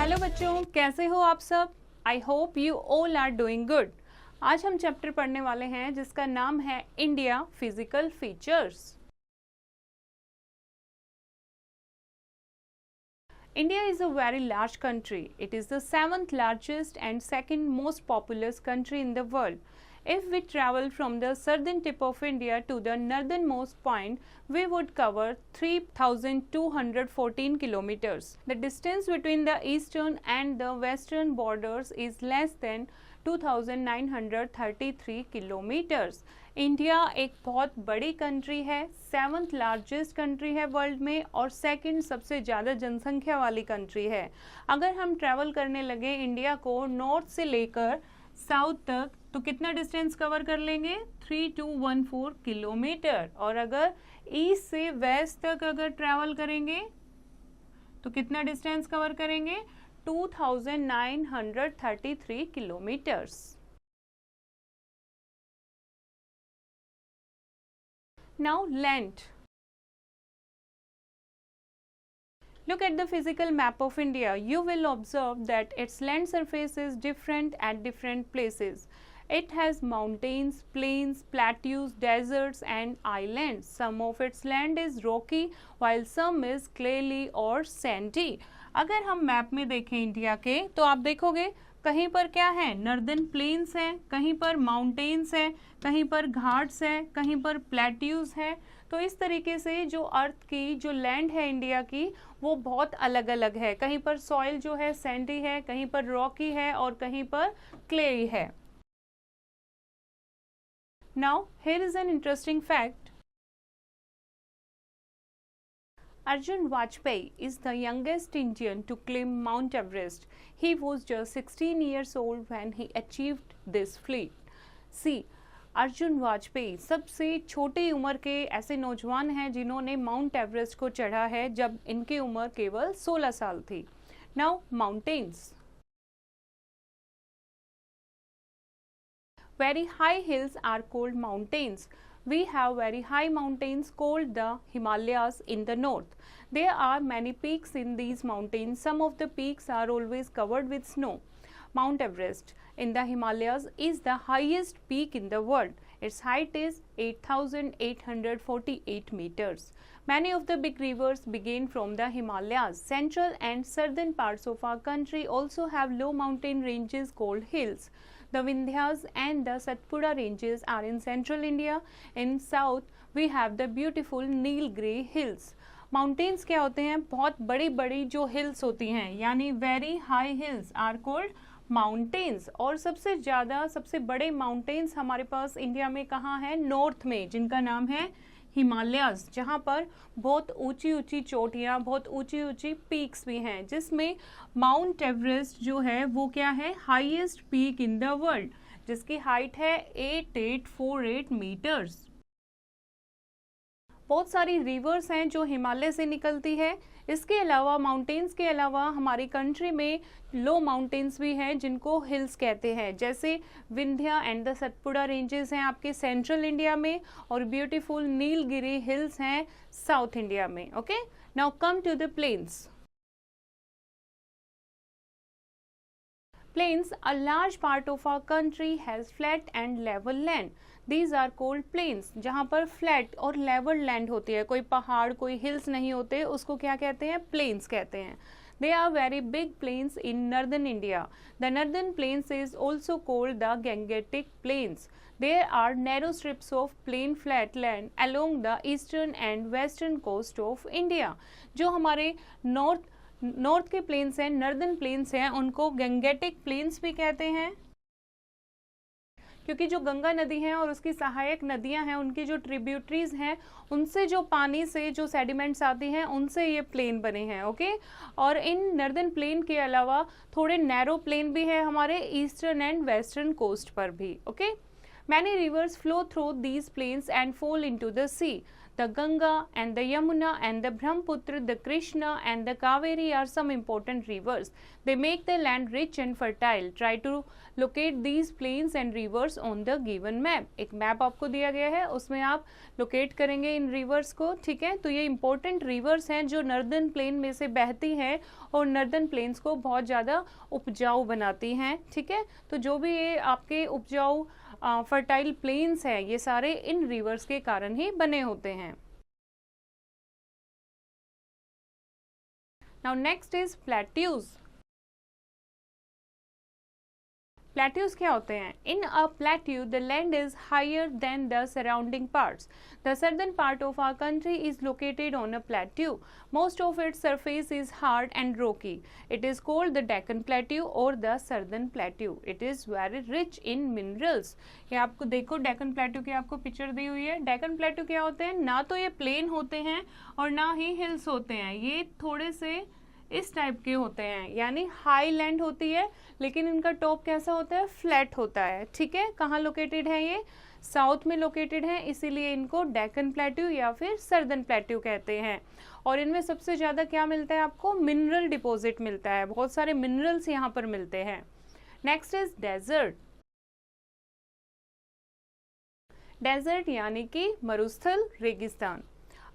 Hello बच्चों, कैसे हो आप सब? I hope you all are doing good. आज हम चैप्टर पढ़ने वाले हैं जिसका नाम है India physical features. India is a very large country. It is the 7th largest and second most populous country in the world. If we travel from the southern tip of India to the northernmost point, we would cover 3,214 kilometers. The distance between the eastern and the western borders is less than 2,933 kilometres. India एक बहुत बड़ी country है, 7th largest country है world में और second सबसे ज़्यादा जनसंख्या वाली कंट्री है। अगर हम ट्रैवल करने लगे इंडिया को नॉर्थ से लेकर साउथ तक तो कितना डिस्टेंस कवर कर लेंगे? 3214 किलोमीटर। और अगर ईस्ट से वेस्ट तक अगर ट्रैवल करेंगे तो कितना डिस्टेंस कवर करेंगे? 2933 kilometers. Now land. Look at the physical map of India. You will observe that its land surface is different at different places. It has mountains, plains, plateaus, deserts and islands. Some of its land is rocky while some is clayey or sandy. अगर हम map में देखें India के तो आप देखोगे कहीं पर क्या है? नॉर्दर्न प्लेन्स हैं, कहीं पर माउंटेन्स हैं, कहीं पर घाट्स हैं, कहीं पर प्लेट्यूज हैं। तो इस तरीके से जो अर्थ की जो लैंड है इंडिया की वो बहुत अलग अलग है। कहीं पर सॉइल जो है सैंडी है, कहीं पर रॉकी है और कहीं पर क्लेई है। Now here is an interesting fact. Arjun Vajpayee is the youngest Indian to climb Mount Everest. He was just 16 years old when he achieved this feat. See, Arjun Vajpayee सबसे छोटी उम्र के ऐसे नौजवान हैं जिन्होंने माउंट एवरेस्ट को चढ़ा है जब इनकी उम्र केवल 16 साल थी. Now mountains. Very high hills are called mountains. We have very high mountains called the Himalayas in the north. There are many peaks in these mountains. Some of the peaks are always covered with snow. Mount Everest in the Himalayas is the highest peak in the world. Its height is 8,848 meters. Many of the big rivers begin from the Himalayas. Central and southern parts of our country also have low mountain ranges called hills. The Vindhyas and the Satpura ranges are in central India. In south, we have the beautiful Nilgiri hills. Mountains क्या होते हैं? बहुत बड़ी बड़ी जो hills होती हैं, यानी very high hills are called mountains. और सबसे ज़्यादा सबसे बड़े mountains हमारे पास इंडिया में कहाँ हैं? नॉर्थ में, जिनका नाम है हिमालयाज, जहाँ पर बहुत ऊंची ऊंची चोटियाँ, बहुत ऊंची ऊंची पीक्स भी हैं, जिसमें माउंट एवरेस्ट जो है वो क्या है? Highest peak in the world, जिसकी हाइट है 8848 मीटर्स. बहुत सारी रिवर्स हैं जो हिमालय से निकलती है. इसके अलावा माउंटेन्स के अलावा हमारी कंट्री में लो माउंटेन्स भी हैं जिनको हिल्स कहते हैं, जैसे Vindhya and the Satpura ranges हैं आपके सेंट्रल इंडिया में और ब्यूटीफुल नीलगिरी हिल्स हैं साउथ इंडिया में. Okay, now come to the plains. Plains, a large part of our country has flat and level land. These are called plains. जहाँ पर flat और level land होती है, कोई पहाड़ कोई hills नहीं होते, उसको क्या कहते हैं? Plains कहते हैं. They are very big plains in northern India. The northern plains is also called the Gangetic Plains. There are narrow strips of plain flat land along the eastern and western coast of India. जो हमारे north के planes हैं, northern plains हैं, उनको Gangetic planes भी कहते हैं, क्योंकि जो गंगा नदी है और उसकी सहायक नदियां हैं, उनकी जो ट्रिब्यूटरीज हैं, उनसे जो पानी से जो सेडिमेंट्स आती हैं, उनसे ये प्लेन बने हैं. ओके, और इन नॉर्दर्न प्लेन के अलावा थोड़े नैरो प्लेन भी है हमारे ईस्टर्न एंड वेस्टर्न कोस्ट पर भी. Okay, Many rivers flow through these plains and fall into the sea. The Ganga and the Yamuna and the Brahmaputra, the Krishna and the Kaveri are some important rivers. They make the land rich and fertile. Try to locate these plains and rivers on the given map. एक map आपको दिया गया है, उसमें आप locate करेंगे इन reverse को, ठीक है। तो ये इंपॉर्टेंट रिवर्स हैं जो नर्दर्न प्लेन में से बहती हैं और नर्दर्न प्लेन्स को बहुत ज़्यादा उपजाऊ बनाती हैं, ठीक है। तो जो भी ये आपके उपजाऊ फर्टाइल प्लेन्स हैं, ये सारे इन रिवर्स के कारण ही बने होते हैं। Now next is plateaus. Plateaus क्या होते हैं? In a plateau the land is higher than the surrounding parts. The southern part of our country is located on a plateau. Most of its surface is hard and rocky. It is called the Deccan plateau और the southern plateau. It is very rich in minerals. ये आपको देखो Deccan plateau की आपको picture दी हुई है। Deccan plateau क्या होते हैं? ना तो ये प्लेन होते हैं और ना ही हिल्स होते हैं, ये थोड़े से इस टाइप के होते हैं, यानी हाई लैंड होती है लेकिन इनका टॉप कैसा होता है? फ्लैट होता है, ठीक है। कहाँ लोकेटेड है? ये साउथ में लोकेटेड है, इसीलिए इनको डेक्कन प्लेट्यू या फिर सर्दर्न प्लेट्यू कहते हैं। और इनमें सबसे ज़्यादा क्या मिलता है आपको? मिनरल डिपॉजिट मिलता है, बहुत सारे मिनरल्स यहाँ पर मिलते हैं। Next is desert. डेजर्ट यानी कि मरुस्थल, रेगिस्तान।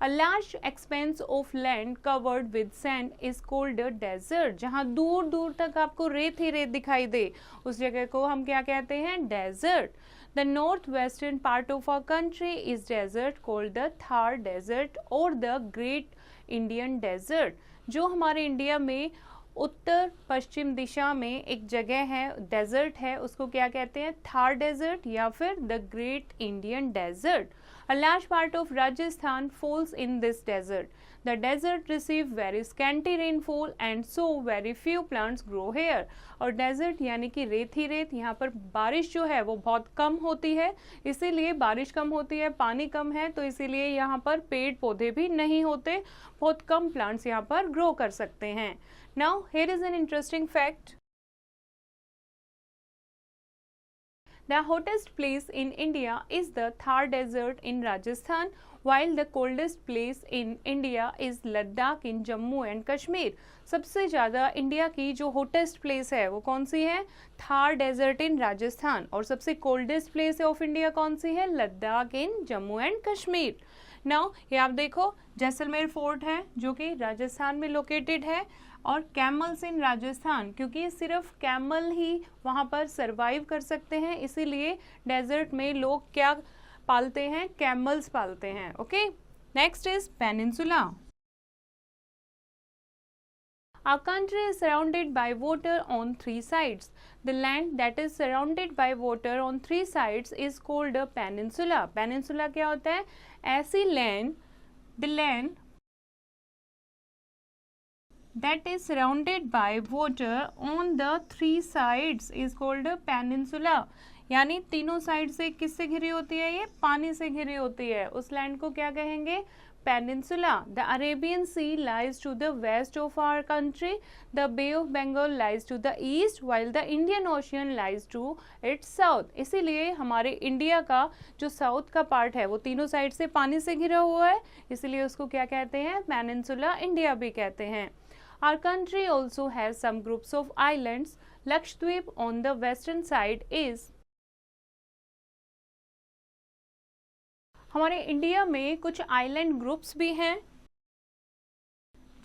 A large expanse of land covered with sand is called a desert. जहाँ दूर दूर तक आपको रेत ही रेत दिखाई दे, उस जगह को हम क्या कहते हैं? Desert. The northwestern part of our country is desert called the Thar Desert or the Great Indian Desert. जो हमारे इंडिया में उत्तर पश्चिम दिशा में एक जगह है, डेजर्ट है, उसको क्या कहते हैं? थार डेजर्ट या फिर the great Indian desert. A large part of Rajasthan falls in this desert. The desert receives very scanty rainfall and so very few plants grow here. और डेजर्ट यानी कि रेत ही रेत, यहाँ पर बारिश जो है वो बहुत कम होती है, इसीलिए बारिश कम होती है, पानी कम है, तो इसीलिए यहाँ पर पेड़ पौधे भी नहीं होते, बहुत कम प्लांट्स यहाँ पर ग्रो कर सकते हैं। Now here is an interesting fact. The hottest place in India is the Thar Desert in Rajasthan, while the coldest place in India is Ladakh in Jammu and Kashmir. सबसे ज़्यादा India की जो hottest place है वो कौन सी है? Thar desert in Rajasthan. और सबसे coldest place ऑफ इंडिया कौन सी है? Ladakh in Jammu and Kashmir. Now ये आप देखो, जैसलमेर फोर्ट है जो कि राजस्थान में लोकेटेड है, और कैमल्स इन राजस्थान, क्योंकि सिर्फ कैमल ही वहाँ पर सरवाइव कर सकते हैं, इसीलिए डेजर्ट में लोग क्या पालते हैं? कैमल्स पालते हैं। Okay, next is peninsula. Our country is surrounded by water on three sides. The land that is surrounded by water on three sides is called a peninsula. Peninsula क्या होता है? ऐसी land, the land that is surrounded by water on the three sides is called a peninsula. यानी तीनों side से किससे घिरी होती है? ये पानी से घिरी होती है, उस लैंड को क्या कहेंगे? Peninsula. The Arabian Sea lies to the west of our country. The Bay of Bengal lies to the east, while the Indian Ocean lies to its south. इसीलिए हमारे इंडिया का जो साउथ का पार्ट है वो तीनों साइड से पानी से घिरा हुआ है, इसीलिए उसको क्या कहते हैं? पेनिनसुला इंडिया भी कहते हैं। Our country also has some groups of islands. Lakshadweep on the western side is हमारे इंडिया में कुछ आइलैंड ग्रुप्स भी हैं,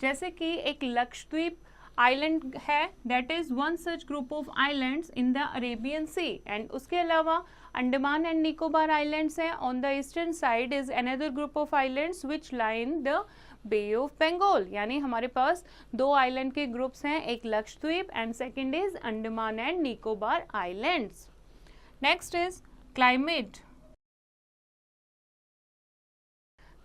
जैसे कि एक लक्षद्वीप आइलैंड है, that is one such group of islands in the Arabian sea. And उसके अलावा अंडमान एंड निकोबार आइलैंड्स हैं। On the eastern side is another group of islands which lie in the bay of Bengal. यानी हमारे पास दो आइलैंड के groups हैं, एक Lakshadweep and second is Andaman and Nicobar islands. Next is climate.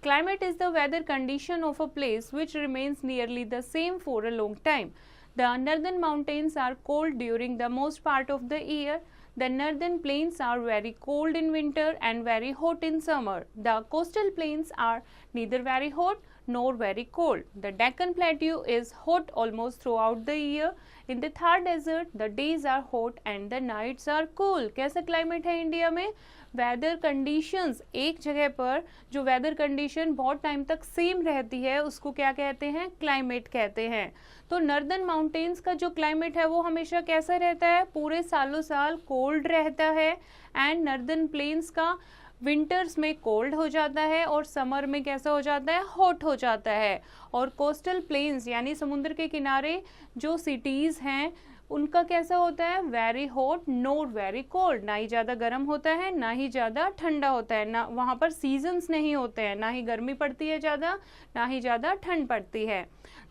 Climate is the weather condition of a place which remains nearly the same for a long time. The northern mountains are cold during the most part of the year. The northern plains are very cold in winter and very hot in summer. The coastal plains are neither very hot nor very cold. The Deccan Plateau is hot almost throughout the year. In the Thar Desert, the days are hot and the nights are cool. कैसा climate है India में? Weather conditions, एक जगह पर जो weather condition बहुत time तक same रहती है उसको क्या कहते हैं? क्लाइमेट कहते हैं. तो नॉर्दर्न माउंटेन्स का जो क्लाइमेट है वो हमेशा कैसा रहता है? पूरे सालों साल कोल्ड रहता है. एंड नॉर्दर्न प्लेन्स का विंटर्स में कोल्ड हो जाता है और समर में कैसा हो जाता है? हॉट हो जाता है. और कोस्टल प्लेन्स यानी समुद्र के किनारे जो सिटीज़ हैं उनका कैसा होता है? वेरी हॉट नोर वेरी कोल्ड. ना ही ज़्यादा गर्म होता है ना ही ज़्यादा ठंडा होता है. ना वहाँ पर सीजन्स नहीं होते हैं, ना ही गर्मी पड़ती है ज़्यादा ना ही ज़्यादा ठंड पड़ती है.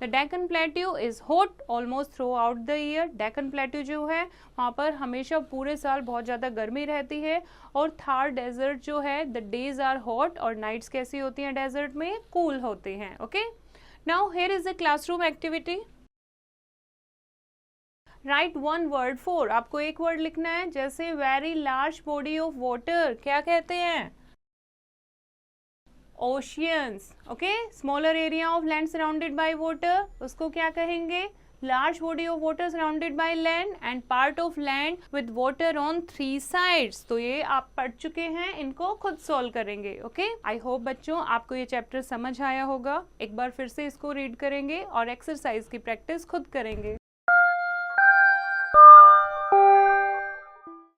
The Deccan plateau is hot almost through out the year. Deccan plateau जो है वहाँ पर हमेशा पूरे साल बहुत ज़्यादा गर्मी रहती है. और थार डेजर्ट जो है द डेज आर हॉट और नाइट्स कैसी होती हैं डेजर्ट में? कूल होती हैं. Okay, now here is the classroom activity. Right one word for. आपको एक वर्ड लिखना है. जैसे very large body of water क्या कहते हैं? Oceans. Okay, smaller area of land surrounded by water उसको क्या कहेंगे? Large body of water surrounded by land and part of land with water on 3 sides. तो ये आप पढ़ चुके हैं, इनको खुद सॉल्व करेंगे. ओके, आई होप बच्चों आपको ये चैप्टर समझ आया होगा. एक बार फिर से इसको रीड करेंगे और एक्सरसाइज की प्रैक्टिस खुद करेंगे.